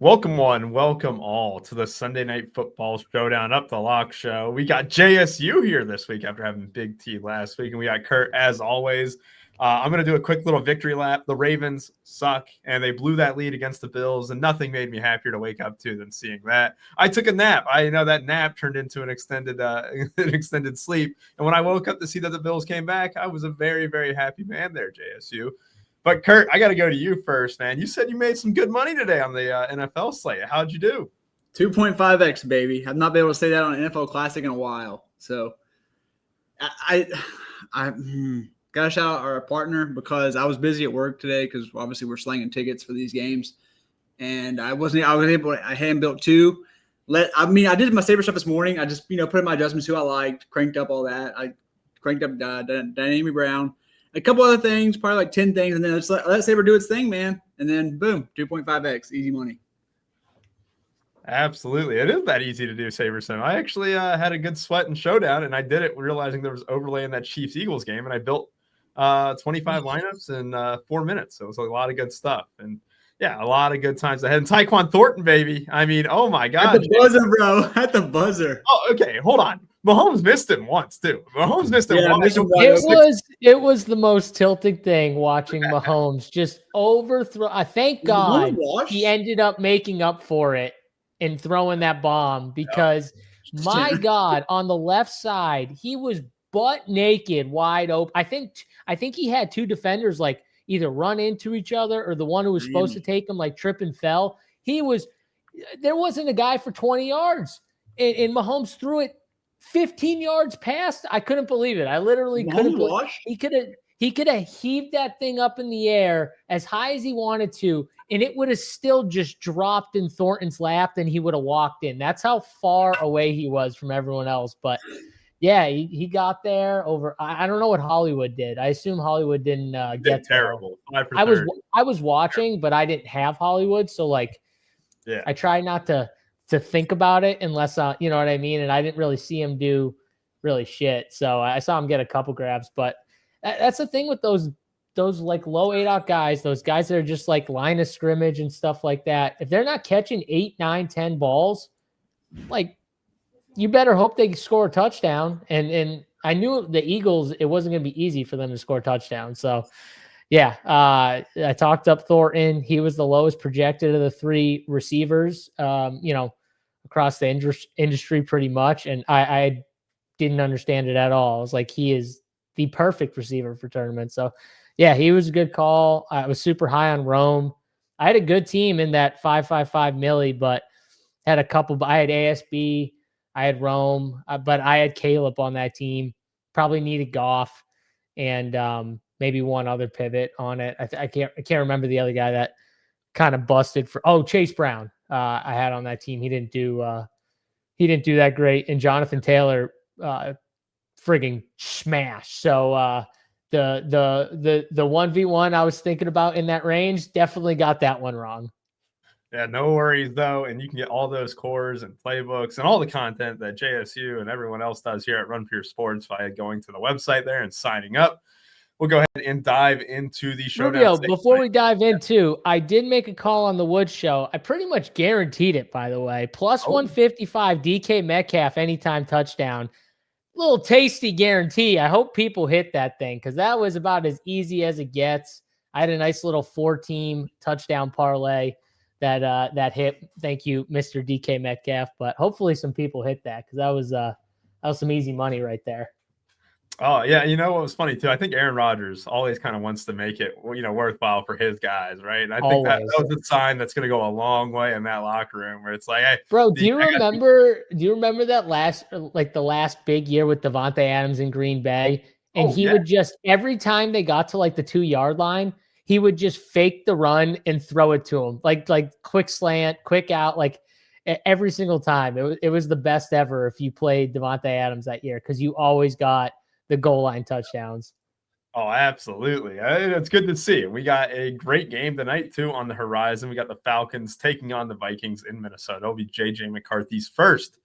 Welcome welcome all to the Sunday Night Football Showdown Up the Lock show. We got JSU here this week after having Big T last week, and we got Kurt as always. I'm going to do a quick little victory lap. The Ravens suck, and they blew that lead against the Bills, and nothing made me happier to wake up to than seeing that. I took a nap. I know that nap turned into an extended sleep, and when I woke up to see that the Bills came back, I was a very, very happy man there, JSU. But, Kurt, I got to go to you first, man. You said you made some good money today on the NFL slate. How'd you do? 2.5x, baby. I've not been able to say that on an NFL Classic in a while. So I got to shout out our partner because I was busy at work today because obviously we're slanging tickets for these games. And I hadn't built two. I did my saber stuff this morning. I just, put in my adjustments, who I liked, cranked up all that. I cranked up Dynamic Brown. A couple other things, probably like 10 things, and then let's let Saber do its thing, man. And then, boom, 2.5x, easy money. Absolutely. It is that easy to do Saber Sim. I actually had a good sweat in Showdown, and I did it realizing there was overlay in that Chiefs-Eagles game, and I built 25 lineups in 4 minutes. So it was a lot of good stuff. And, yeah, a lot of good times ahead. And Tyquan Thornton, baby. I mean, oh, my God. At the buzzer, bro. At the buzzer. Oh, okay. Hold on. Mahomes missed him once, too. Mahomes missed him once. It was the most tilting thing watching Mahomes just overthrow. I thank God he ended up making up for it and throwing that bomb because, my God, on the left side, he was butt naked, wide open. I think he had two defenders like either run into each other or the one who was supposed to take him like trip and fell. There wasn't a guy for 20 yards, and Mahomes threw it 15 yards past. I couldn't believe it. I literally couldn't believe it. He could have heaved that thing up in the air as high as he wanted to, and it would have still just dropped in Thornton's lap, and he would have walked in. That's how far away he was from everyone else. But yeah, he got there over. I don't know what Hollywood did. I assume Hollywood didn't get terrible. I was watching, but I didn't have Hollywood, so I tried not to think about it unless, you know what I mean? And I didn't really see him do really shit. So I saw him get a couple grabs, but that's the thing with those like low 8-out guys, those guys that are just like line of scrimmage and stuff like that. If they're not catching 8, 9, 10 balls, like you better hope they score a touchdown. And I knew the Eagles, it wasn't going to be easy for them to score a touchdown. So yeah, I talked up Thornton. He was the lowest projected of the three receivers, across the industry pretty much. And I didn't understand it at all. I was like, he is the perfect receiver for tournaments. So yeah, he was a good call. I was super high on Rome. I had a good team in that 555 milli, but had a couple. I had ASB, I had Rome, but I had Caleb on that team. Probably needed Goff and maybe one other pivot on it. I can't remember the other guy that kind of busted for. Oh, Chase Brown. I had on that team. He didn't do that great. And Jonathan Taylor frigging smash. So the 1v1 I was thinking about in that range, definitely got that one wrong. Yeah, no worries though. And you can get all those cores and playbooks and all the content that JSU and everyone else does here at Run for Your Sports by going to the website there and signing up. We'll go ahead and dive into the Showdown. Rubio, before we dive into, I did make a call on the Woods show. I pretty much guaranteed it, by the way. Plus 155 DK Metcalf anytime touchdown. Little tasty guarantee. I hope people hit that thing because that was about as easy as it gets. I had a nice little 4-team touchdown parlay that hit. Thank you, Mr. DK Metcalf. But hopefully some people hit that because that was some easy money right there. Oh, yeah. You know what was funny, too? I think Aaron Rodgers always kind of wants to make it, worthwhile for his guys, right? And I think that was a sign that's going to go a long way in that locker room where it's like, hey. Bro, do you remember that the last big year with Devontae Adams in Green Bay? And he would just, every time they got to like the 2-yard line, he would just fake the run and throw it to him. Like quick slant, quick out, like every single time. It was the best ever if you played Devontae Adams that year because you always got the goal line touchdowns. Oh, absolutely. It's good to see. We got a great game tonight, too, on the horizon. We got the Falcons taking on the Vikings in Minnesota. It'll be J.J. McCarthy's first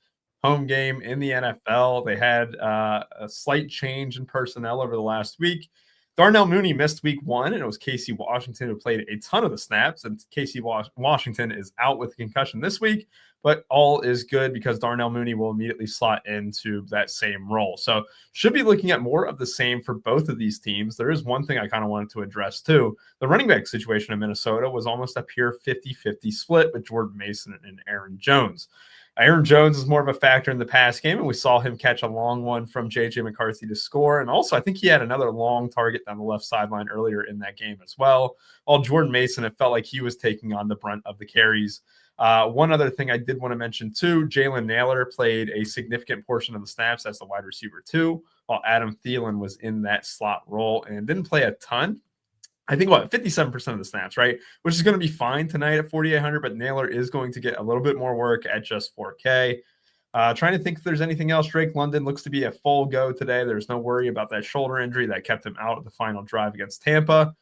home game in the NFL. They had a slight change in personnel over the last week. Darnell Mooney missed week 1, and it was Casey Washington who played a ton of the snaps. And Casey Washington is out with a concussion this week, but all is good because Darnell Mooney will immediately slot into that same role. So should be looking at more of the same for both of these teams. There is one thing I kind of wanted to address too. The running back situation in Minnesota was almost a pure 50-50 split with Jordan Mason and Aaron Jones. Aaron Jones is more of a factor in the pass game, and we saw him catch a long one from J.J. McCarthy to score. And also, I think he had another long target down the left sideline earlier in that game as well. While Jordan Mason, it felt like he was taking on the brunt of the carries. One other thing I did want to mention, too, Jalen Nailor played a significant portion of the snaps as the wide receiver, too, while Adam Thielen was in that slot role and didn't play a ton. I think 57% of the snaps, right? Which is going to be fine tonight at 4,800, but Nailor is going to get a little bit more work at just 4K. Trying to think if there's anything else. Drake London looks to be a full go today. There's no worry about that shoulder injury that kept him out of the final drive against Tampa.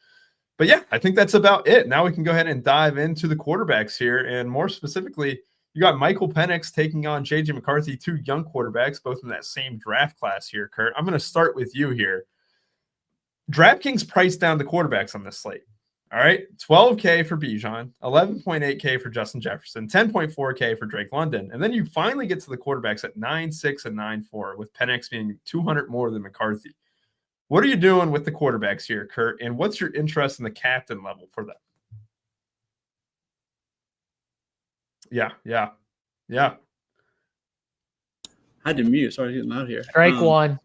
But yeah, I think that's about it. Now we can go ahead and dive into the quarterbacks here. And more specifically, you got Michael Penix taking on J.J. McCarthy, 2 young quarterbacks, both in that same draft class here, Kurt. I'm going to start with you here. DraftKings priced down the quarterbacks on this slate. All right, $12K for Bijan, $11.8K for Justin Jefferson, $10.4K for Drake London. And then you finally get to the quarterbacks at 9.6 and 9.4, with Penix being 200 more than McCarthy. What are you doing with the quarterbacks here, Kurt? And what's your interest in the captain level for them? Yeah. I had to mute. Sorry, getting out here. Strike one.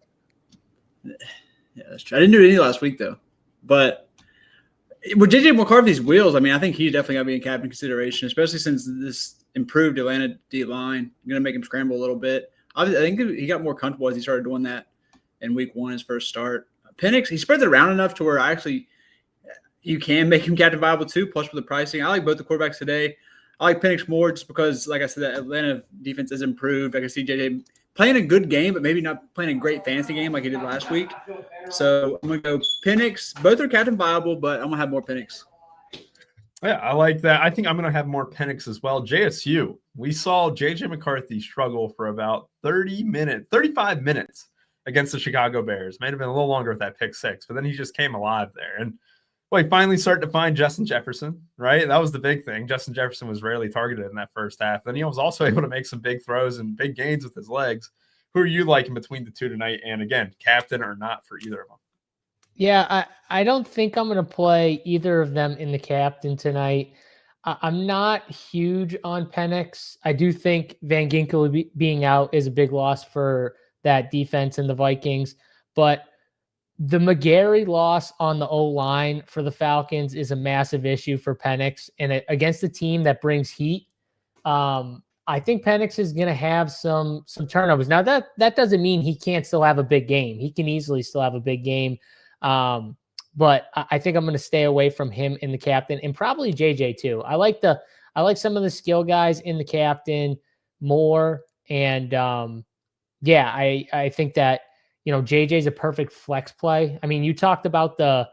Yeah, that's true. I didn't do any last week, though. But with J.J. McCarthy's wheels, I mean, I think he's definitely got to be in captain consideration, especially since this improved Atlanta D-line. Going to make him scramble a little bit. I think he got more comfortable as he started doing that in week 1, his first start. Penix, he spreads it around enough to where you can make him captain viable too, plus with the pricing. I like both the quarterbacks today. I like Penix more just because, like I said, the Atlanta defense has improved. I can see J.J. playing a good game, but maybe not playing a great fantasy game like he did last week. So I'm going to go Penix. Both are captain viable, but I'm going to have more Penix. Yeah, I like that. I think I'm going to have more Penix as well. JSU, we saw J.J. McCarthy struggle for about 35 minutes against the Chicago Bears. Might have been a little longer with that pick 6, but then he just came alive there. And he finally started to find Justin Jefferson, right? That was the big thing. Justin Jefferson was rarely targeted in that first half. Then he was also able to make some big throws and big gains with his legs. Who are you liking between the two tonight? And again, captain or not for either of them? Yeah, I don't think I'm going to play either of them in the captain tonight. I'm not huge on Penix. I do think Van Ginkel being out is a big loss for that defense and the Vikings. But the McGarry loss on the O-line for the Falcons is a massive issue for Penix. And against a team that brings heat, I think Penix is going to have some turnovers. Now, that doesn't mean he can't still have a big game. He can easily still have a big game. But I think I'm going to stay away from him in the captain, and probably JJ too. I like some of the skill guys in the captain more. And I think that, JJ's a perfect flex play. I mean, you talked about the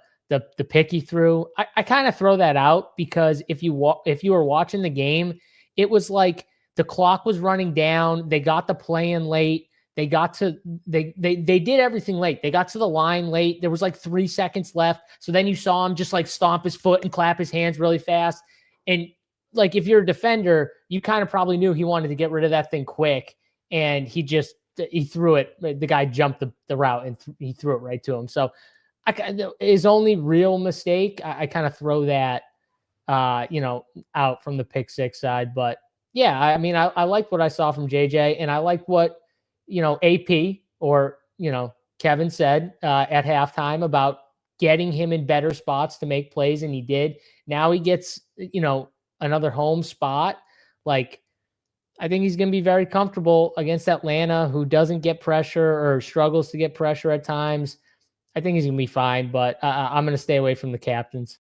pick he threw. I kind of throw that out because if you were watching the game, it was like the clock was running down. They got the play in late. They did everything late. They got to the line late. There was like 3 seconds left. So then you saw him just like stomp his foot and clap his hands really fast. And like, if you're a defender, you kind of probably knew he wanted to get rid of that thing quick. And he threw it. The guy jumped the route and he threw it right to him. So his only real mistake, I kind of throw that, out from the pick 6 side. But yeah, I mean, I liked what I saw from JJ, and I liked what, AP or, Kevin said at halftime about getting him in better spots to make plays. And he did. Now he gets, another home spot. Like, I think he's going to be very comfortable against Atlanta, who doesn't get pressure or struggles to get pressure at times. I think he's going to be fine, but I'm going to stay away from the captains.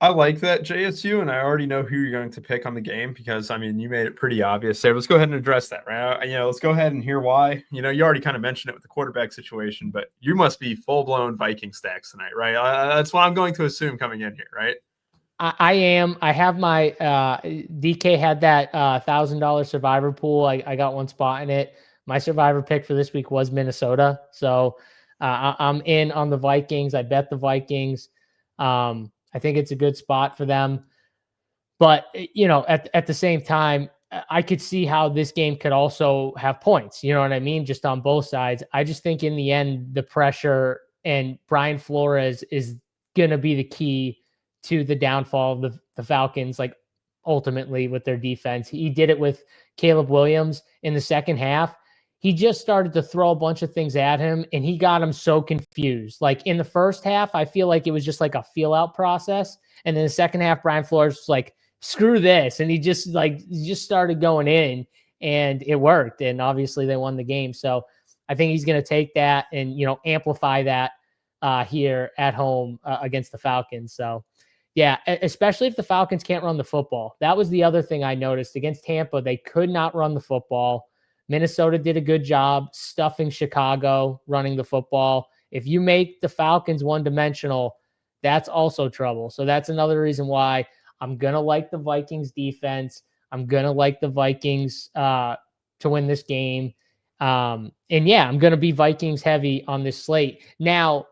I like that, JSU, and I already know who you're going to pick on the game because, I mean, you made it pretty obvious there. Let's go ahead and address that, right? Let's go ahead and hear why. You already kind of mentioned it with the quarterback situation, but you must be full-blown Viking stacks tonight, right? That's what I'm going to assume coming in here, right? I am. I have my DK had that $1,000 survivor pool. I got one spot in it. My survivor pick for this week was Minnesota. So I'm in on the Vikings. I bet the Vikings. I think it's a good spot for them. But, at the same time, I could see how this game could also have points. You know what I mean? Just on both sides. I just think in the end, the pressure and Brian Flores is going to be the key to the downfall of the Falcons, like ultimately with their defense. He did it with Caleb Williams in the second half. He just started to throw a bunch of things at him, and he got him so confused. Like in the first half, I feel like it was just like a feel-out process. And then the second half, Brian Flores was like, screw this. And he just started going in, and it worked. And obviously they won the game. So I think he's going to take that and, amplify that here at home against the Falcons. So yeah, especially if the Falcons can't run the football. That was the other thing I noticed against Tampa. They could not run the football. Minnesota did a good job stuffing Chicago, running the football. If you make the Falcons one-dimensional, that's also trouble. So that's another reason why I'm going to like the Vikings defense. I'm going to like the Vikings to win this game. And yeah, I'm going to be Vikings heavy on this slate. Now,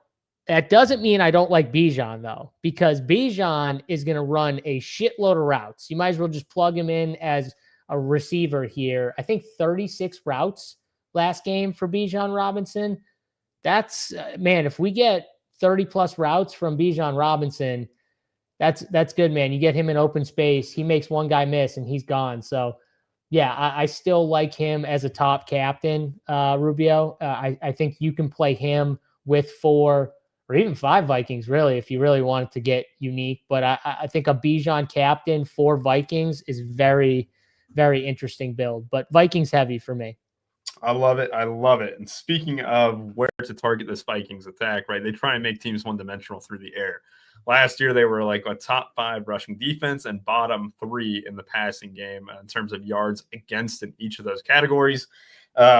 that doesn't mean I don't like Bijan, though, because Bijan is going to run a shitload of routes. You might as well just plug him in as a receiver here. I think 36 routes last game for Bijan Robinson. That's, man, if we get 30-plus routes from Bijan Robinson, that's good, man. You get him in open space. He makes one guy miss, and he's gone. So, yeah, I still like him as a top captain, Rubio. I think you can play him with 4 or even 5 Vikings, really, if you really wanted to get unique. But I think a Bijan captain for Vikings is very, very interesting build. But Vikings heavy for me. I love it. I love it. And speaking of where to target this Vikings attack, right, they try and make teams one-dimensional through the air. Last year, they were like a top 5 rushing defense and bottom 3 in the passing game in terms of yards against in each of those categories.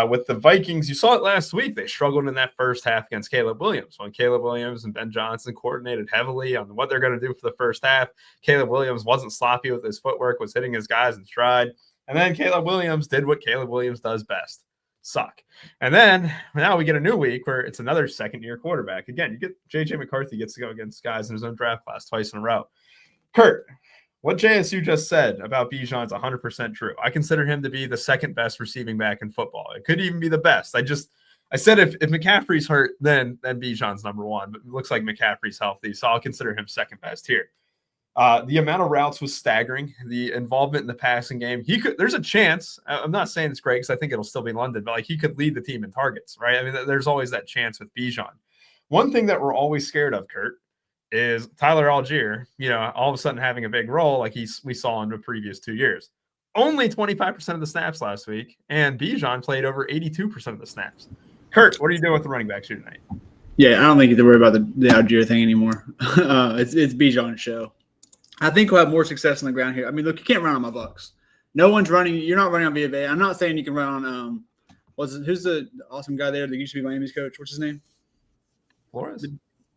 With the Vikings, you saw it last week. They struggled in that first half against Caleb Williams. When Caleb Williams and Ben Johnson coordinated heavily on what they're going to do for the first half, Caleb Williams wasn't sloppy with his footwork, was hitting his guys in stride. And then Caleb Williams did what Caleb Williams does best. Suck. And then now we get a new week where it's another second-year quarterback. Again, you get J.J. McCarthy gets to go against guys in his own draft class twice in a row. Kurt, what JSU just said about Bijan is 100% true. I consider him to be the second best receiving back in football. It could even be the best. I said if McCaffrey's hurt, then Bijan's number 1. But it looks like McCaffrey's healthy, so I'll consider him second best here. The amount of routes was staggering. The involvement in the passing game, there's a chance. I'm not saying it's great because I think it'll still be London, but like he could lead the team in targets, right? I mean, there's always that chance with Bijan. One thing that we're always scared of, Kurt, is Tyler Algier, all of a sudden having a big role like we saw in the previous 2 years. Only 25% of the snaps last week, and Bijan played over 82% of the snaps. Kurt, what are you doing with the running backs here tonight? Yeah, I don't think you have to worry about the Algier thing anymore. It's Bijan's show. I think we'll have more success on the ground here. I mean, look, you can't run on my Bucks. No one's running. You're not running on B of A. I'm not saying you can run on who's the awesome guy there that used to be Miami's coach? What's his name? Flores.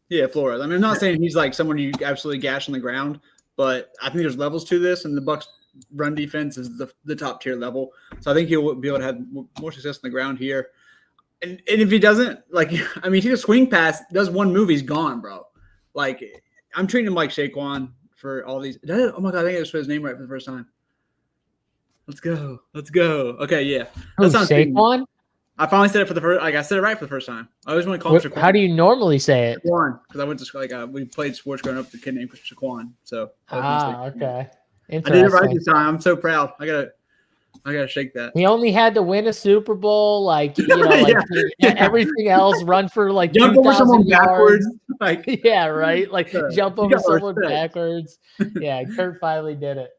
Yeah, Flores. I mean, I'm not saying he's like someone you absolutely gash on the ground, but I think there's levels to this, and the Bucks run defense is the top tier level. So I think he'll be able to have more success on the ground here. And if he doesn't, he takes a swing pass, does one move, he's gone, bro. Like, I'm treating him like Saquon for all these. Oh my God, I think I just put his name right for the first time. Let's go. Okay, yeah. That sounds Saquon? I finally said it for the first. I said it right for the first time. I always want to call him Shaquan. How do you normally say it? Shaquan, because I went to we played sports growing up. The kid named Shaquan. So okay. I did it right this time. I'm so proud. I gotta shake that. He only had to win a Super Bowl, everything else, run for jump over someone backwards. Yeah, right. Jump over someone backwards. Yeah, Kurt finally did it.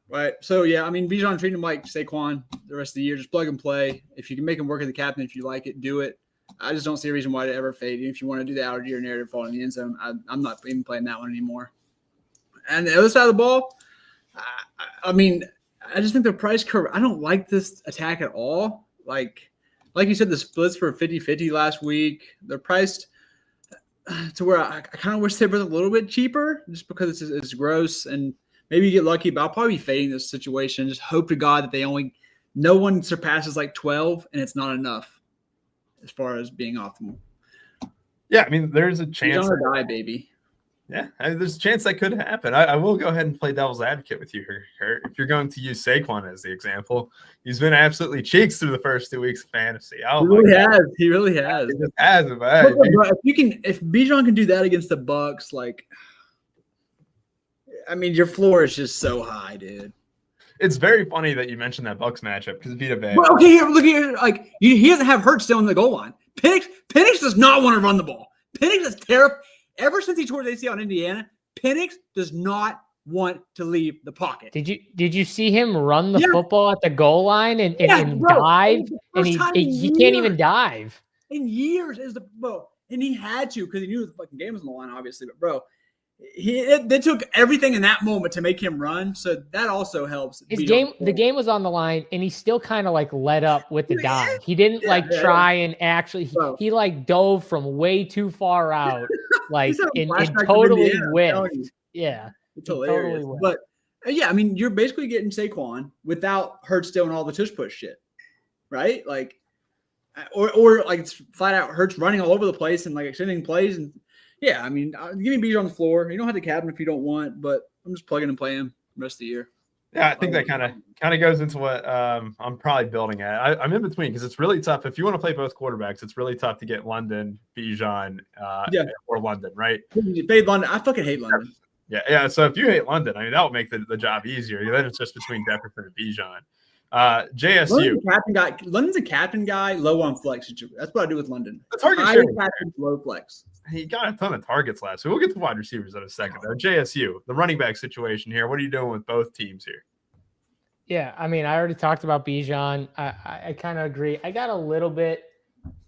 Right. So yeah, I mean, Bijan treating him like Saquon the rest of the year. Just plug and play. If you can make him work as the captain, if you like it, do it. I just don't see a reason why to ever fade. Even if you want to do the out year narrative fall in the end zone, I'm not even playing that one anymore. And the other side of the ball, I mean, I just think the price curve, I don't like this attack at all. Like you said, the splits were 50-50 last week. They're priced to where I kind of wish they were a little bit cheaper just because it's gross. And maybe you get lucky, but I'll probably be fading this situation. Just hope to God that no one surpasses 12, and it's not enough as far as being optimal. Yeah, I mean, there's a chance. Bijan or die, baby. Yeah, there's a chance that could happen. I will go ahead and play devil's advocate with you here, Kurt. If you're going to use Saquon as the example, he's been absolutely cheeks through the first 2 weeks of fantasy. Oh, he really has. He really has. He just has. If Bijan can do that against the Bucks, like, I mean, your floor is just so high, dude. It's very funny that you mentioned that Bucks matchup because Vita Vea. Well, okay, look here. Like, he doesn't have Hurts still on the goal line. Penix does not want to run the ball. Penix is terrible. Ever since he tore his ACL in Indiana, Penix does not want to leave the pocket. Did you see him run the football at the goal line and dive? And he can't even dive. In years is and he had to because he knew the fucking game was on the line, obviously. But bro, they took everything in that moment to make him run, so that also helps. The game was on the line, and he still kind of like let up with the dive. He didn't try and actually. He like dove from way too far out, like and totally whiffed. Yeah, it's hilarious. Totally but yeah, I mean, you're basically getting Saquon without Hurts doing all the tush push shit, right? Like, or like it's flat out Hurts running all over the place and like extending plays and. Yeah, I mean, give me Bijan on the floor. You don't have to cap him if you don't want, but I'm just plugging and playing the rest of the year. Yeah, I think that kind of goes into what I'm probably building at. I'm in between because it's really tough. If you want to play both quarterbacks, it's really tough to get London, Bijan, or London, right? Fade London. I fucking hate London. Yeah. So if you hate London, I mean, that would make the job easier. Then it's just between Jefferson and Bijan. JSU. London's a captain guy, low on flex. That's what I do with London. The target share low flex. He got a ton of targets last week. We'll get to wide receivers in a second, though. JSU, the running back situation here. What are you doing with both teams here? Yeah, I mean, I already talked about Bijan. I kind of agree. I got a little bit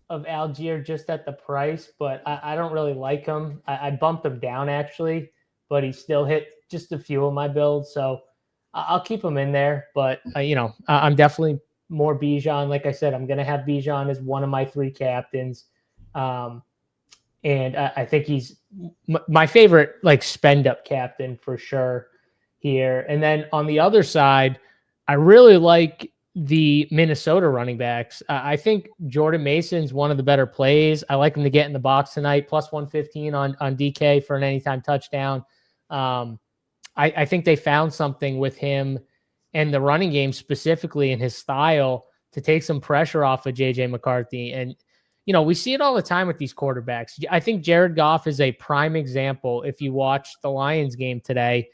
of Algier just at the price, but I don't really like him. I bumped him down, actually, but he still hit just a few of my builds, so I'll keep him in there. But, I'm definitely more Bijan. Like I said, I'm going to have Bijan as one of my 3 captains. And I think he's my favorite, like, spend-up captain for sure here. And then on the other side, I really like the Minnesota running backs. I think Jordan Mason's one of the better plays. I like him to get in the box tonight, plus 115 on DK for an anytime touchdown. I think they found something with him and the running game specifically in his style to take some pressure off of JJ McCarthy. And, we see it all the time with these quarterbacks. I think Jared Goff is a prime example. If you watched the Lions game today,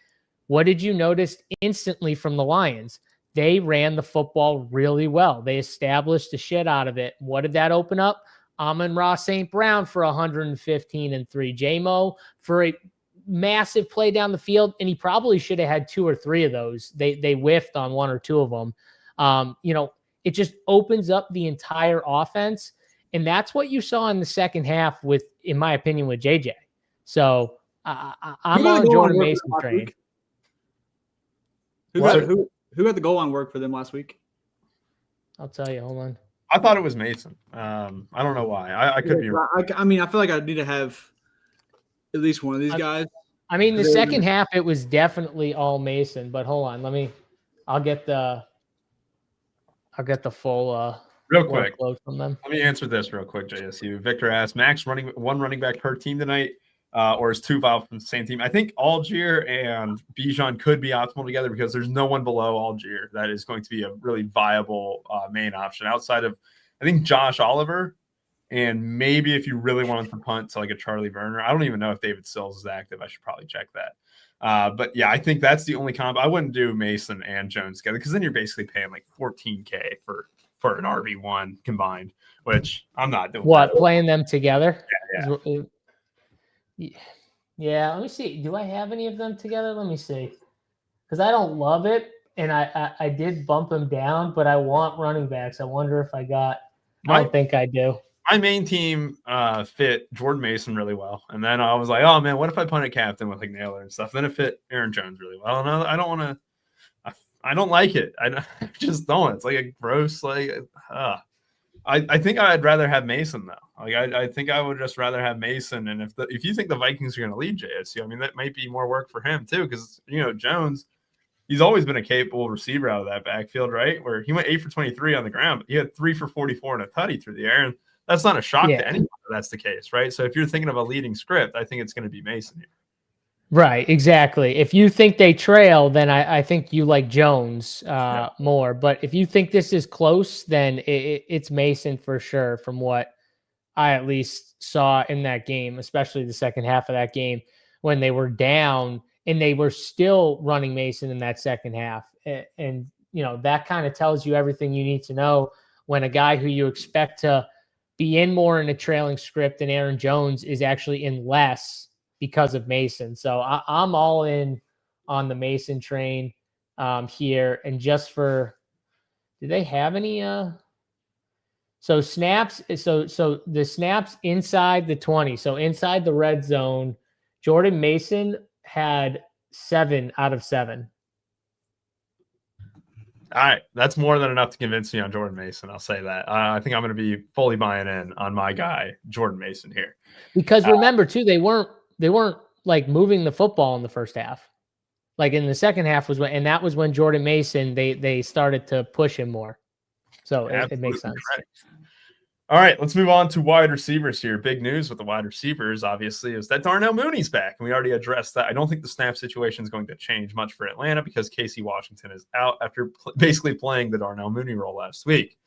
what did you notice instantly from the Lions? They ran the football really well. They established the shit out of it. What did that open up? Amon-Ra St. Brown for 115 and 3. J-Mo for a massive play down the field, and he probably should have had 2 or 3 of those. They whiffed on 1 or 2 of them. It just opens up the entire offense. And that's what you saw in the second half with, in my opinion, with JJ. So I'm on Jordan Mason train. Who had the goal line work for them last week? I'll tell you. Hold on. I thought it was Mason. I don't know why. I could be wrong. I mean, I feel like I need to have at least one of these guys. I mean, the second half, it was definitely all Mason. But hold on. I'll get the full real quick from them. Let me answer this real quick, JSU. Victor asked, Max one running back per team tonight, or is 2 from the same team? I think Algier and Bijan could be optimal together because there's no one below Algier that is going to be a really viable main option outside of, I think, Josh Oliver, and maybe if you really wanted to punt to like a Charlie Verner. I don't even know if David Sills is active. I should probably check that. But yeah, I think that's the only combo. I wouldn't do Mason and Jones together because then you're basically paying like $14K for an RB1 combined, which I'm not doing. What, playing them together? Yeah. Yeah, let me see. Do I have any of them together? Let me see. Because I don't love it, and I did bump them down, but I want running backs. I wonder if I don't think I do. My main team fit Jordan Mason really well. And then I was like, oh, man, what if I punted captain with like Naylor and stuff? Then it fit Aaron Jones really well. And I don't want to – I don't like it. I just don't. It's like a gross, I think I'd rather have Mason though. Like I think I would just rather have Mason. And if you think the Vikings are going to lead JSU, I mean that might be more work for him too, because Jones, he's always been a capable receiver out of that backfield, right? Where he went 8 for 23 on the ground, but he had 3 for 44 and a tutty through the air. And That's not a shock to anyone if that's the case, right? So if you're thinking of a leading script, I think it's going to be Mason here. Right, exactly. If you think they trail, then I think you like Jones more. But if you think this is close, then it's Mason for sure, from what I at least saw in that game, especially the second half of that game when they were down and they were still running Mason in that second half. And that kind of tells you everything you need to know when a guy who you expect to be in more in a trailing script than Aaron Jones is actually in less because of Mason. So I'm all in on the Mason train here. And just for, do they have any so snaps? So the snaps inside the 20, so inside the red zone, Jordan Mason had 7 out of 7. All right, that's more than enough to convince me on Jordan Mason. I'll say that. I think I'm going to be fully buying in on my guy, Jordan Mason here. Because remember too, they weren't like moving the football in the first half. Like in the second half that was when Jordan Mason, they started to push him more. So it makes sense. Correct. All right, let's move on to wide receivers here. Big news with the wide receivers, obviously, is that Darnell Mooney's back. And we already addressed that. I don't think the snap situation is going to change much for Atlanta because Casey Washington is out after basically playing the Darnell Mooney role last week.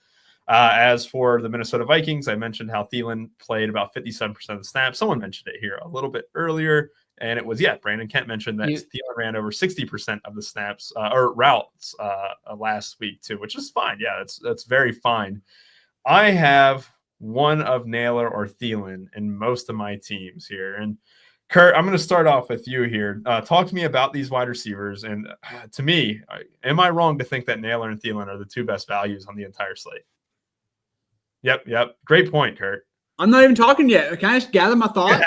As for the Minnesota Vikings, I mentioned how Thielen played about 57% of the snaps. Someone mentioned it here a little bit earlier. And it was, Brandon Kent mentioned that Thielen ran over 60% of the snaps or routes last week too, which is fine. Yeah, that's very fine. I have one of Naylor or Thielen in most of my teams here. And Kurt, I'm going to start off with you here. Talk to me about these wide receivers. And to me, am I wrong to think that Naylor and Thielen are the two best values on the entire slate? Yep. Great point, Kurt. I'm not even talking yet. Can I just gather my thoughts?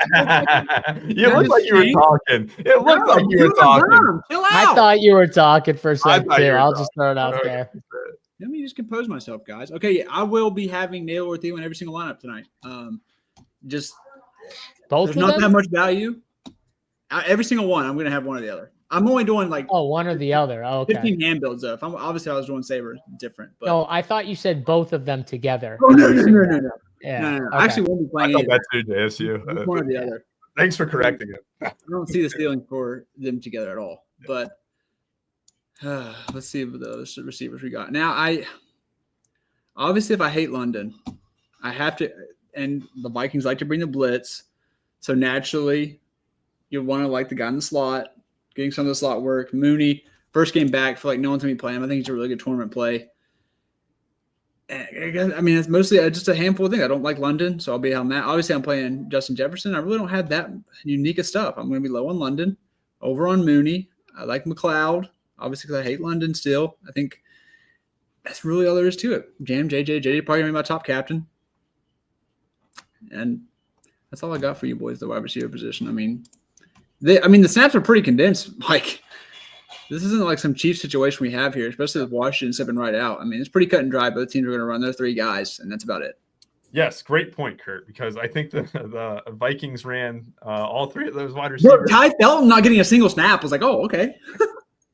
You look like you were talking. It looked like you were talking. Chill out. I thought you were talking for a second too. I'll just throw it out there. Let me just compose myself, guys. Okay, I will be having Naylor or Thielen every single lineup tonight. Just both. There's not that much value. Every single one, I'm going to have one or the other. I'm only doing like one or the other. Oh, okay. 15 hand builds up. Obviously, I was doing Saber different. But no, I thought you said both of them together. Oh no. Yeah. No. Okay. I actually won't be playing. I thought that too, JSU. One or the other. Thanks for correcting it. I don't see the ceiling for them together at all. But let's see the receivers we got. Now, obviously, if I hate London, I have to, and the Vikings like to bring the blitz. So naturally, you'll want to like the guy in the slot, getting some of the slot work. Mooney, first game back, feel like no one's going to be playing him. I think he's a really good tournament play. I mean, it's mostly just a handful of things. I don't like London, so I'll be on that. Obviously, I'm playing Justin Jefferson. I really don't have that unique of stuff. I'm going to be low on London, over on Mooney. I like McLeod, obviously, because I hate London still. I think that's really all there is to it. JJ probably going to be my top captain. And that's all I got for you boys, the wide receiver position. I mean, the snaps are pretty condensed. Like, this isn't like some Chiefs situation we have here, especially with Washington stepping right out. I mean, it's pretty cut and dry. Both teams are going to run their 3 guys, and that's about it. Yes, great point, Kurt, because I think the Vikings ran all 3 of those wide receivers. Ty Felton not getting a single snap was like, oh, okay.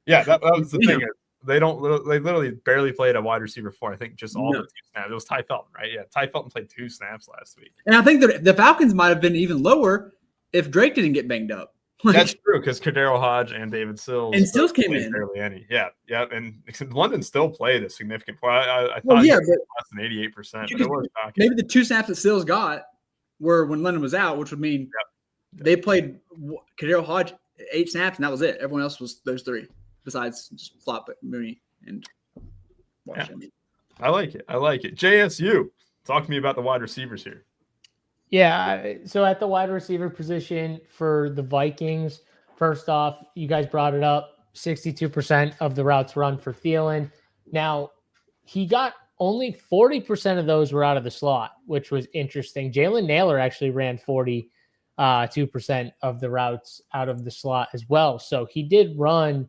Yeah, that was the thing. They literally barely played a wide receiver 4. I think just all the 2 snaps. It was Ty Felton, right? Yeah, Ty Felton played 2 snaps last week. And I think that the Falcons might have been even lower if Drake didn't get banged up. That's true, because Kadarius Hodge and David Sills came in barely any. Yeah, and London still played a significant part. I thought he was less than 88%. Maybe the 2 snaps that Sills got were when London was out, which would mean they played Kadarius Hodge 8 snaps, and that was it. Everyone else was those 3, besides just flop it, Mooney and Washington. Yeah. I like it. JSU, talk to me about the wide receivers here. Yeah, so at the wide receiver position for the Vikings, first off, you guys brought it up, 62% of the routes run for Thielen. Now, he got only 40% of those were out of the slot, which was interesting. Jalen Naylor actually ran 42% of the routes out of the slot as well. So he did run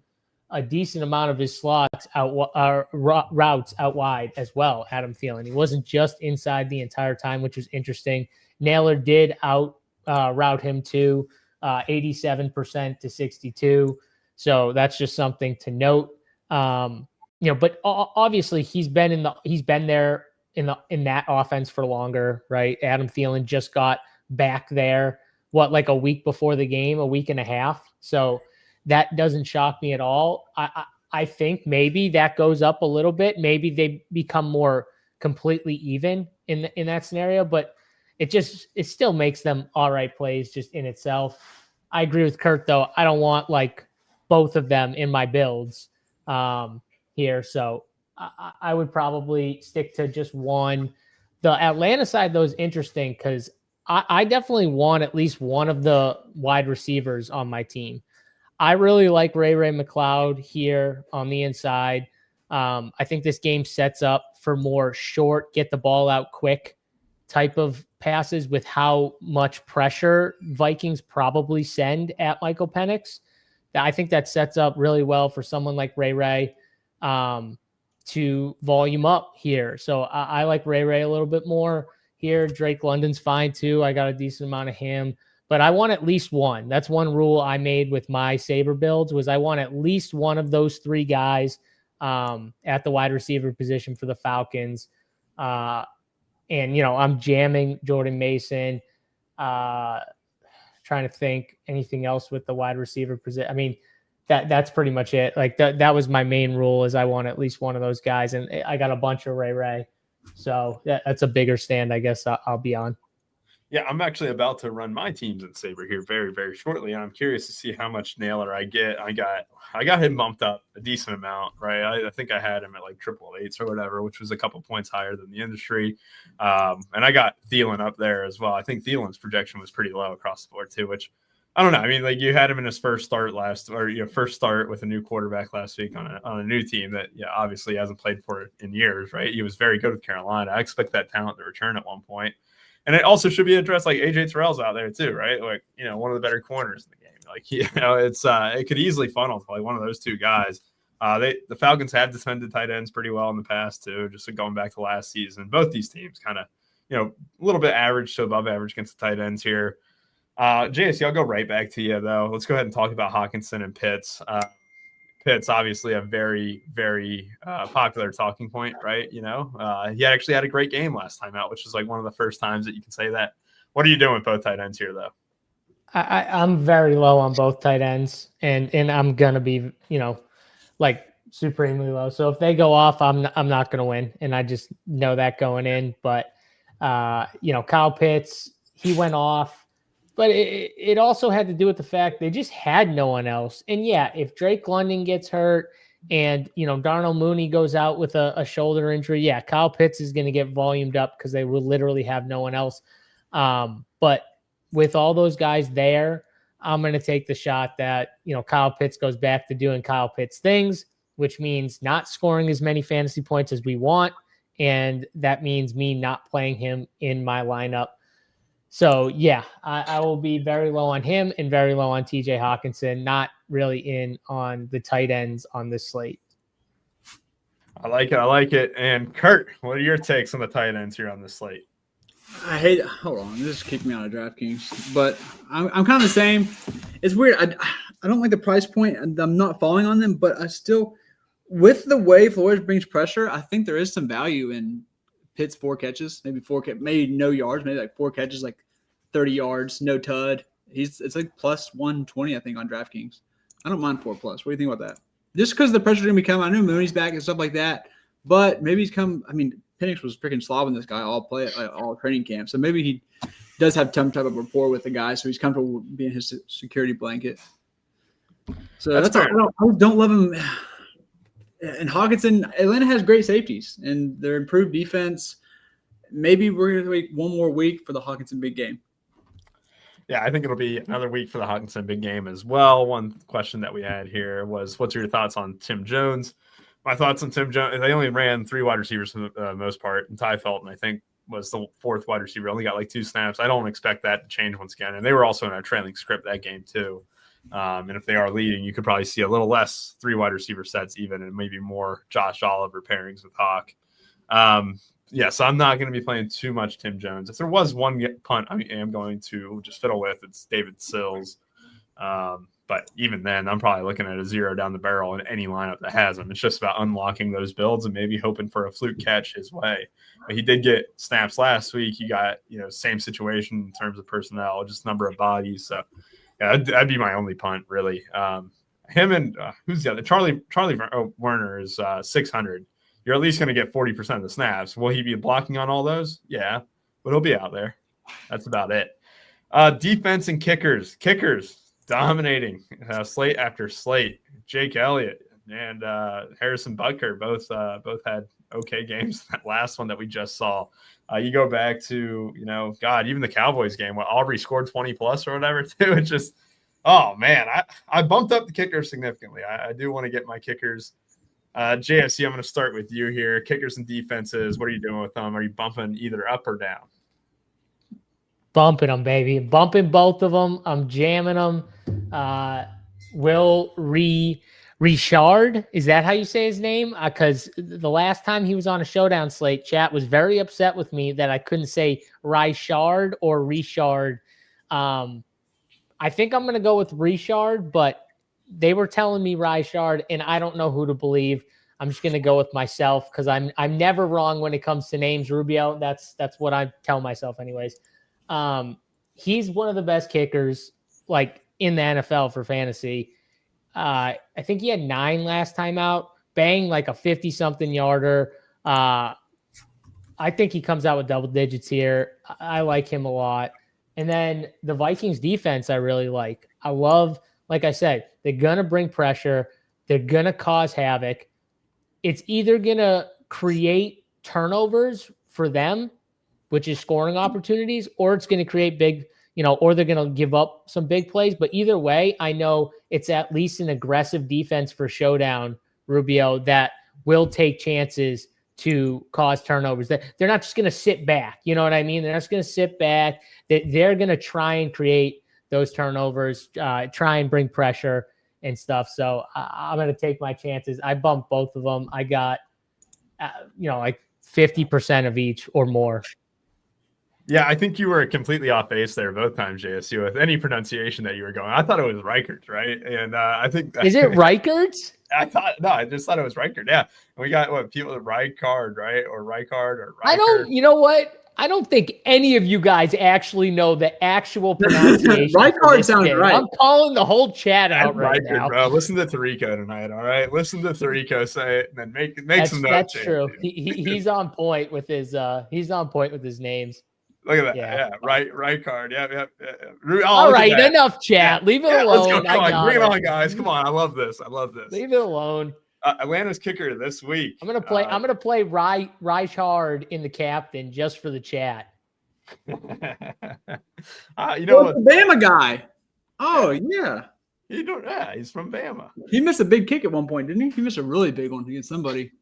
a decent amount of his slots routes out wide as well, Adam Thielen. He wasn't just inside the entire time, which was interesting. Naylor did out route him to 87% to 62. So that's just something to note. But obviously he's been there in that offense for longer, right? Adam Thielen just got back there, like a week before the game, a week and a half. So that doesn't shock me at all. I think maybe that goes up a little bit. Maybe they become more completely even in that scenario, but it still makes them all right plays just in itself. I agree with Kurt though. I don't want like both of them in my builds here. So I would probably stick to just one. The Atlanta side though is interesting because I definitely want at least one of the wide receivers on my team. I really like Ray McLeod here on the inside. I think this game sets up for more short, get the ball out quick type of passes with how much pressure Vikings probably send at Michael Penix. I think that sets up really well for someone like Ray to volume up here. So I like Ray a little bit more here. Drake London's fine too. I got a decent amount of him. But I want at least one. That's one rule I made with my Sabre builds was I want at least one of those three guys at the wide receiver position for the Falcons. And, I'm jamming Jordan Mason. Trying to think anything else with the wide receiver position. I mean, that's pretty much it. Like that was my main rule is I want at least one of those guys. And I got a bunch of Ray. So that's a bigger stand, I guess I'll be on. Yeah, I'm actually about to run my teams in Sabre here very, very shortly, and I'm curious to see how much Naylor I get. I got him bumped up a decent amount, right? I think I had him at like 888s or whatever, which was a couple points higher than the industry. And I got Thielen up there as well. I think Thielen's projection was pretty low across the board too, which I don't know. I mean, like you had him in his first start with a new quarterback last week on a new team that obviously hasn't played for in years, right? He was very good with Carolina. I expect that talent to return at one point. And it also should be addressed like AJ Terrell's out there too, right? Like, one of the better corners in the game. Like, it's it could easily funnel to like one of those two guys. The Falcons have defended tight ends pretty well in the past too, just going back to last season. Both these teams kind of, a little bit average to above average against the tight ends here. JSC, I'll go right back to you though. Let's go ahead and talk about Hockenson and Pitts. Pitts, obviously a very, very popular talking point, right? He actually had a great game last time out, which is like one of the first times that you can say that. What are you doing with both tight ends here, though? I'm very low on both tight ends, and I'm gonna be, like supremely low. So if they go off, I'm not gonna win, and I just know that going in. But Kyle Pitts, he went off. But it also had to do with the fact they just had no one else. And yeah, if Drake London gets hurt and, Darnell Mooney goes out with a shoulder injury, yeah, Kyle Pitts is going to get volumed up because they will literally have no one else. But with all those guys there, I'm going to take the shot that, Kyle Pitts goes back to doing Kyle Pitts things, which means not scoring as many fantasy points as we want. And that means me not playing him in my lineup. So, yeah, I will be very low on him and very low on TJ Hockenson, not really in on the tight ends on this slate. I like it. And Kurt, what are your takes on the tight ends here on this slate? Hold on, this kicked me out of DraftKings, but I'm kind of the same. It's weird. I don't like the price point, and I'm not falling on them, but I still, with the way Flores brings pressure, I think there is some value in Pitts 4 catches, maybe no yards, maybe like 4 catches, like 30 yards, no tud. It's like plus 120, I think, on DraftKings. I don't mind 4+. What do you think about that? Just because the pressure's going to be coming. I know Mooney's back and stuff like that, but maybe he's come. I mean, Penix was freaking slobbing this guy all training camp. So maybe he does have some type of rapport with the guy, so he's comfortable being his security blanket. So that's all. I don't love him. And Hockenson, Atlanta has great safeties and their improved defense. Maybe we're going to wait one more week for the Hockenson big game. Yeah, I think it'll be another week for the Hockenson big game as well. One question that we had here was, what's your thoughts on Tim Jones? My thoughts on Tim Jones, they only ran 3 wide receivers for the most part. And Ty Felton, I think, was the 4th wide receiver. Only got like 2 snaps. I don't expect that to change once again. And they were also in a trailing script that game too. And if they are leading, you could probably see a little less 3 wide receiver sets even, and maybe more Josh Oliver pairings with Hawk. So I'm not going to be playing too much Tim Jones. If there was one punt I am going to just fiddle with, it's David Sills. But even then, I'm probably looking at a 0 down the barrel in any lineup that has him. It's just about unlocking those builds and maybe hoping for a fluke catch his way. But he did get snaps last week. He got, same situation in terms of personnel, just number of bodies. So, yeah, that'd be my only punt, really. Him and who's the other? Charlie Werner is 600. You're at least going to get 40% of the snaps. Will he be blocking on all those? Yeah, but he'll be out there. That's about it. Defense and kickers. Kickers dominating slate after slate. Jake Elliott and Harrison Butker both had okay games. That last one that we just saw. You go back to, even the Cowboys game when Aubrey scored 20 plus or whatever too. It's just, oh man, I bumped up the kickers significantly. I do want to get my kickers. JSC, I'm going to start with you here. Kickers and defenses, what are you doing with them? Are you bumping either up or down? Bumping them, baby. Bumping both of them. I'm jamming them. Will Richard, is that how you say his name? Because the last time he was on a Showdown slate, chat was very upset with me that I couldn't say Richard or Richard. I think I'm going to go with Richard, but they were telling me Richard, and I don't know who to believe. I'm just going to go with myself because I'm never wrong when it comes to names, Rubio. That's what I tell myself anyways. He's one of the best kickers in the NFL for fantasy. I think he had 9 last time out, bang like a 50-something yarder. I think he comes out with double digits here. I like him a lot. And then the Vikings defense, I really like. I love, like I said, they're going to bring pressure. They're going to cause havoc. It's either going to create turnovers for them, which is scoring opportunities, or it's going to create big, or they're going to give up some big plays. But either way, I know it's at least an aggressive defense for Showdown, Rubio, that will take chances to cause turnovers. They're not just going to sit back. You know what I mean? They're not just going to sit back. They're going to try and create those turnovers, try and bring pressure and stuff. So I'm going to take my chances. I bumped both of them. I got, 50% of each or more. Yeah, I think you were completely off base there both times, JSU, with any pronunciation that you were going. I thought it was Reichert, right? And I think is it Reichert? I just thought it was Reichert. Yeah, and we got people with Reichard, right, or Reichard or Reichert. I don't. You know what? I don't think any of you guys actually know the actual pronunciation. Reichard sounds right. I'm calling the whole chat out right now. Bro. Listen to Tarico tonight, all right? Listen to Tarico say it, and then make some notes. That's true. He's on point with his. He's on point with his names. Look at that. Yeah. Right card. Yeah. All right. Enough chat. Leave it alone. Let's go. Come on. Bring it on, guys. Come on. I love this. Leave it alone. Atlanta's kicker this week. I'm gonna play Reichard in the captain just for the chat. What? The Bama guy. Oh yeah. He's from Bama. He missed a big kick at one point, didn't he? He missed a really big one against somebody,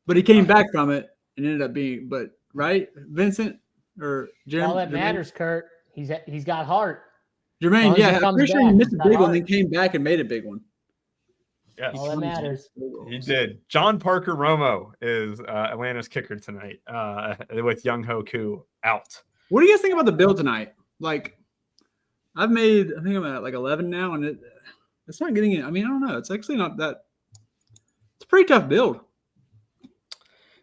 but he came back from it and ended up being. But right, Vincent or Jermaine. All that matters, Kurt. He's got heart. Jermaine, yeah, I'm pretty sure he missed a big one, then came back and made a big one. Yes. All that matters. He did. John Parker Romo is Atlanta's kicker tonight with Young Ho Koo out. What do you guys think about the build tonight? I think I'm at 11 now, and it's not getting it. I mean, I don't know. It's actually not that. It's a pretty tough build.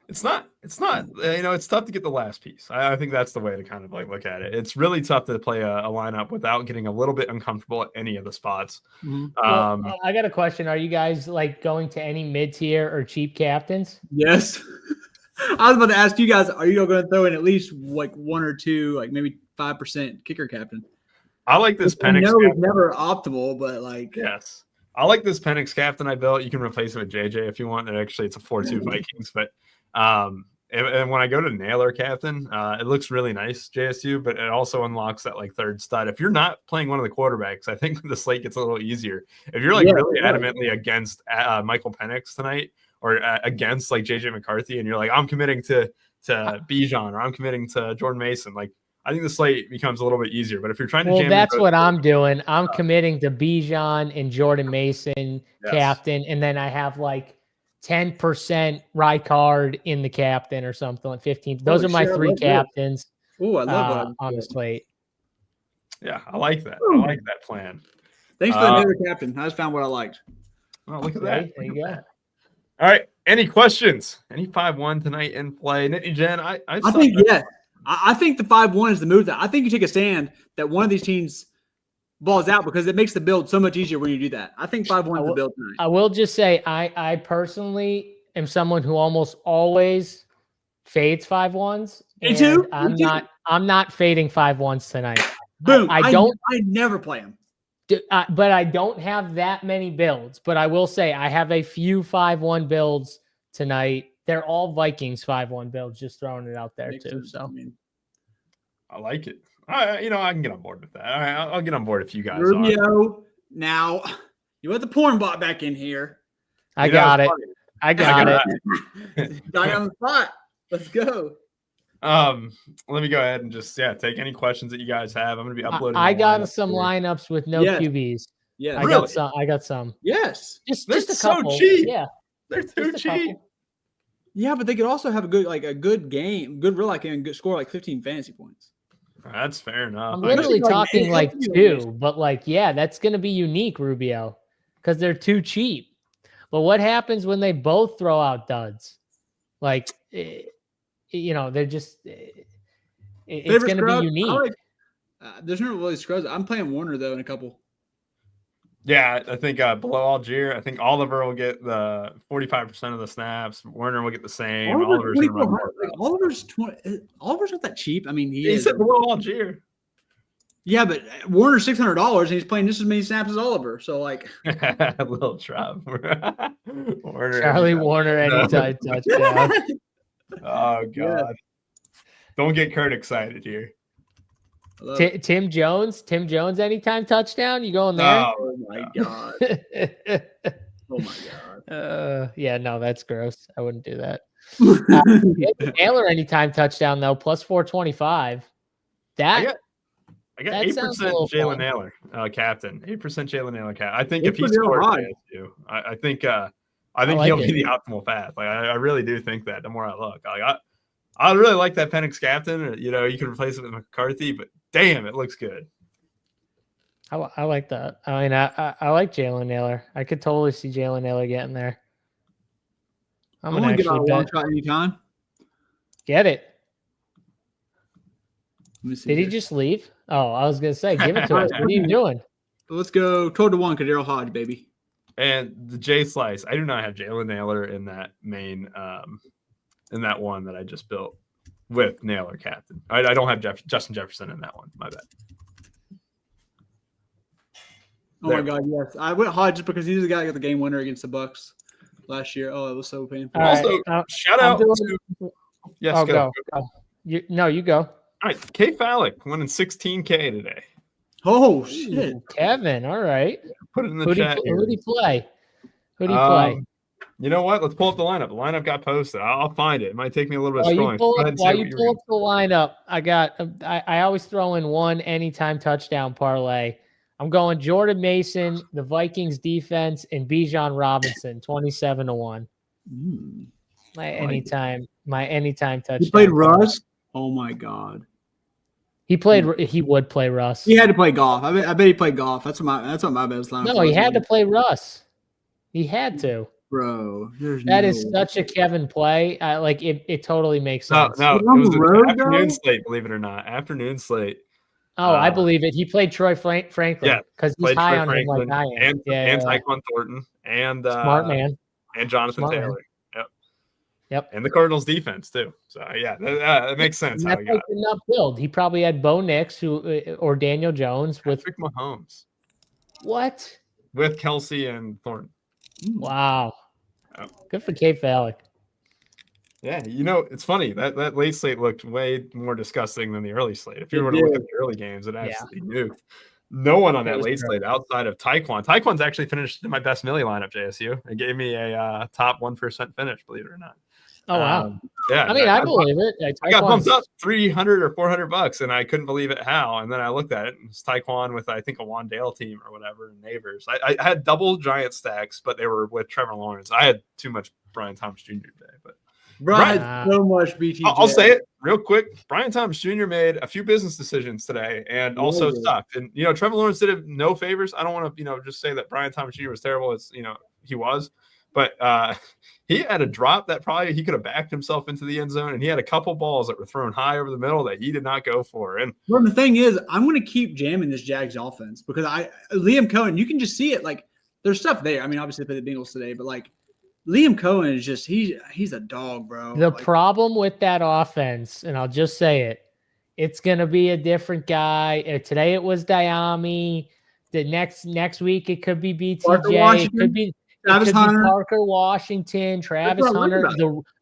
It's not. It's tough to get the last piece. I think that's the way to kind of look at it. It's really tough to play a lineup without getting a little bit uncomfortable at any of the spots. Mm-hmm. I got a question. Are you guys going to any mid-tier or cheap captains? Yes. I was about to ask you guys, are you going to throw in at least 1 or 2, maybe 5% kicker captain? I like this Penix. I know it's never optimal, but yes. I like this Penix captain I built. You can replace it with JJ if you want. It's a 4-2 Vikings, but and when I go to Naylor captain, it looks really nice, JSU, but it also unlocks that third stud. If you're not playing one of the quarterbacks, I think the slate gets a little easier. If you're really adamantly against Michael Penix tonight or against JJ McCarthy, and you're I'm committing to Bijan or I'm committing to Jordan Mason, I think the slate becomes a little bit easier. But if you're trying to jam, that's what I'm doing. I'm committing to Bijan and Jordan Mason captain, and then I have 10% Rijkaard in the captain or something, 15. Those are my 3 captains. Oh, I love on the slate. Yeah, I like that. I like that plan. Thanks for the Naylor captain. I just found what I liked. Oh, look at that. There you go. All right. Any questions? Any 5-1 tonight in play? Nitty Jen, I think yes. I think the 5-1 is the move. That I think you take a stand that one of these teams balls out because it makes the build so much easier when you do that. I think 5-1 is the build tonight. I will just say I personally am someone who almost always fades 5-1s. Me too. I'm not fading 5-1s tonight. Boom. I never play them. But I don't have that many builds. But I will say I have a few 5-1 builds tonight. They're all Vikings 5-1 builds. Just throwing it out there too. So I like it. I can get on board with that. All right, I'll get on board if you guys are. Now you want the porn bot back in here. I got it. I got it. Got on the spot. Let's go. Let me go ahead and just take any questions that you guys have. I'm gonna be uploading. I got some lineups with no QBs. Yeah, I got some. Yes, just a couple. So cheap. Yeah, they're too cheap. Yeah, but they could also have a good game, good real life game, and good score like 15 fantasy points. That's fair enough. I'm literally talking like 2, but that's gonna be unique, Rubio, because they're too cheap. But what happens when they both throw out duds? They're just it's going to be unique. There's no really scrubs. I'm playing Warner though in a couple. Yeah, I think below Algier, I think Oliver will get the 45% of the snaps. Warner will get the same. Oliver's not that cheap. I mean, he said below Algier. Yeah, but Warner's $600 and he's playing just as many snaps as Oliver. So a little trap. Warner anytime touchdown. Oh God! Yeah. Don't get Kurt excited here. Tim Jones anytime touchdown. You going there? Oh my God! Oh my God! Yeah, no, that's gross. I wouldn't do that. Taylor anytime touchdown though, plus 425. I got 8% Jalen Naylor captain. 8% Jalen Naylor captain. I think if he scores, I think he'll be the optimal path. I really do think that. The more I look, I really like that Penix captain. You can replace it with McCarthy, but damn, it looks good. I like that. I mean, I like Jalen Naylor. I could totally see Jalen Naylor getting there. I'm gonna get a long shot anytime. Get it. Did he just leave? Oh, I was gonna say, give it to us. What are you doing? Let's go 12-1, Kadero Hodge, baby. And the J slice. I do not have Jalen Naylor in that main, in that one that I just built with Naylor captain. I don't have Justin Jefferson in that one. My bad. Oh my God, yes. I went Hodge just because he's the guy that got the game winner against the Bucks last year. Oh, it was so painful. Also, shout out to yes, go. You go. All right, K Fallick winning $16K today. Oh shit, Kevin! All right, put it in the chat. Who did he play? Who did he play? You know what? Let's pull up the lineup. The lineup got posted. I'll find it. It might take me a little bit of scrolling. While you pull up the lineup, I always throw in one anytime touchdown parlay. I'm going Jordan Mason, the Vikings defense, and Bijan Robinson, 27-1. My anytime touchdown. He played Russ. Oh my God. He would play Russ. He had to play golf. I bet he played golf. That's what my best line. No, he had to play Russ. He had to. Bro, that is such a Kevin play. It totally makes sense. No, it was an afternoon slate, believe it or not. Afternoon slate. Oh, I believe it. He played Troy Franklin. Yeah, because he's high on him like I am. And Tyquan Thornton and smart man. And Jonathan Taylor. Man. Yep. And the Cardinals defense too. So that makes sense. That's like enough build. He probably had Bo Nix or Daniel Jones with Mahomes. What? With Kelsey and Thornton. Wow. Good for K Fallick. Yeah, it's funny. That late slate looked way more disgusting than the early slate. If you were to look at the early games, it absolutely nuked. No one on that late slate outside of Tyquan. Tyquan's actually finished in my best Millie lineup, JSU. It gave me a top 1% finish, believe it or not. Oh, wow. Yeah. I mean, I believe it. I got bumped up $300 or $400, and I couldn't believe it how. And then I looked at it, and it's Tyquan with, I think, a Wandale team or whatever, and Neighbors. I had double giant stacks, but they were with Trevor Lawrence. I had too much Brian Thomas Jr. today, but Bro, I had so much BTJ. I'll say it real quick. Brian Thomas Jr. made a few business decisions today and also sucked. And, Trevor Lawrence did him no favors. I don't want to, just say that Brian Thomas Jr. was terrible. It's, he was. But he had a drop that probably he could have backed himself into the end zone. And he had a couple balls that were thrown high over the middle that he did not go for. And well, the thing is, I'm going to keep jamming this Jags offense because Liam Cohen, you can just see it. Like, there's stuff there. I mean, obviously they played the Bengals today, but like, Liam Cohen is just he's a dog, bro. The problem with that offense, and I'll just say it, it's gonna be a different guy. Today it was Diami. The next week it could be BTJ. It could be Parker Washington, Travis Hunter.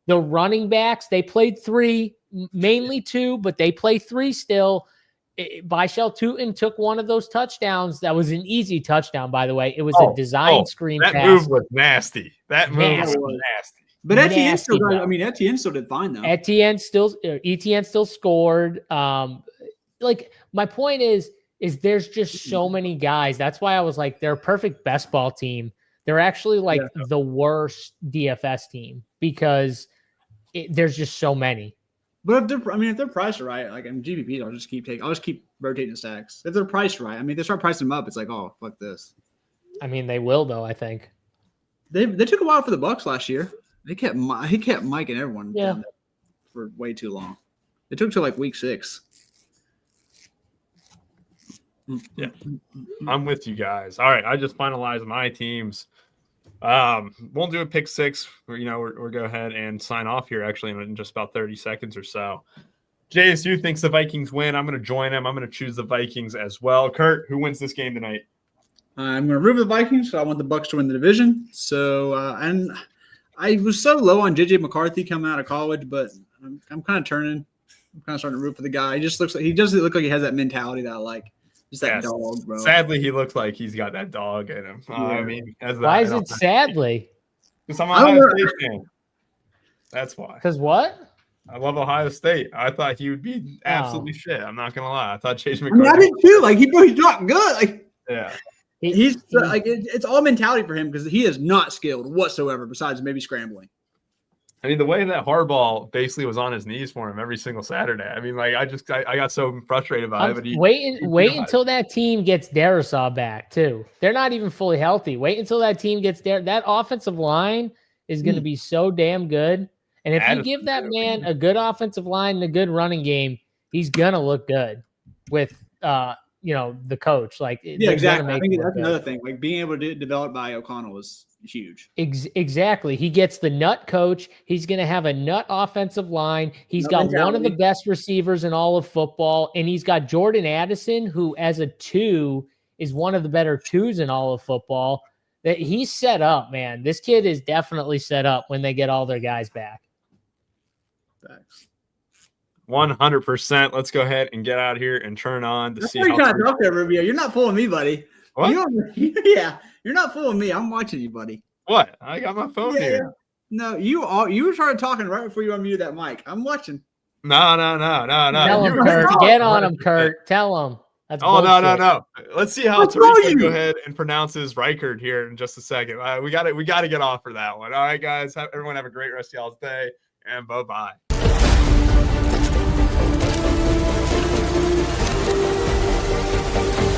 The running backs, they played 3, mainly 2, but they play 3 still. Byshell Tootin took one of those touchdowns. That was an easy touchdown, by the way. It was a design screen pass. That move was nasty. That move was nasty. But Etienne still did fine, though. Etienne still scored. Like, my point is there's just so many guys. That's why I was like, they're a perfect best ball team. They're actually like the worst DFS team because there's just so many. But if they're priced right, like in GPPs, I'll just keep rotating the stacks. If they're priced right, they start pricing them up. It's like, oh, fuck this. They will though. I think they took a while for the Bucs last year. He kept Mike and everyone down there for way too long. It took till like week 6. Yeah, I'm with you guys. All right, I just finalized my teams. Won't do a pick 6. We'll go ahead and sign off here actually in just about 30 seconds or so. JSU thinks the Vikings win. I'm going to join him. I'm going to choose the Vikings as well. Kurt, who wins this game tonight? I'm going to root for the Vikings. So I want the Bucs to win the division. So, and I was so low on JJ McCarthy coming out of college, but I'm kind of turning. I'm kind of starting to root for the guy. He doesn't look like he has that mentality that I like. Just that dog, bro. Sadly, he looks like he's got that dog in him. Why is it sadly? Because I'm an Ohio State fan. That's why. Because what? I love Ohio State. I thought he would be absolutely shit. I'm not gonna lie. I thought Chase McCarthy. I did too. Like he's not good. Like he's like it's all mentality for him because he is not skilled whatsoever. Besides maybe scrambling. The way that Harbaugh basically was on his knees for him every single Saturday. I got so frustrated by it. But wait until that team gets Darisaw back too. They're not even fully healthy. Wait until that team gets there. That offensive line is going to be so damn good. And if you give that man a good offensive line and a good running game, he's gonna look good with the coach. Like exactly. I think that's another thing. Like being able to develop by O'Connell was huge. Exactly. He gets the nut coach. He's going to have a nut offensive line. He's got one of the best receivers in all of football. And he's got Jordan Addison, who as a 2 is one of the better 2s in all of football. That he's set up, man. This kid is definitely set up when they get all their guys back. Thanks. 100%. Let's go ahead and get out of here and turn on to see how Rubio. You're not fooling me, buddy. What? You're not fooling me. I'm watching you, buddy. What? I got my phone here. No, you started talking right before you unmuted that mic. I'm watching. No. Tell him, Kurt. Get on him, Kurt. Tell him. That's bullshit. No. Let's see how Tariq go ahead and pronounces Reichard here in just a second. We got to get off for that one. All right, guys. Everyone have a great rest of y'all's day, and bye-bye.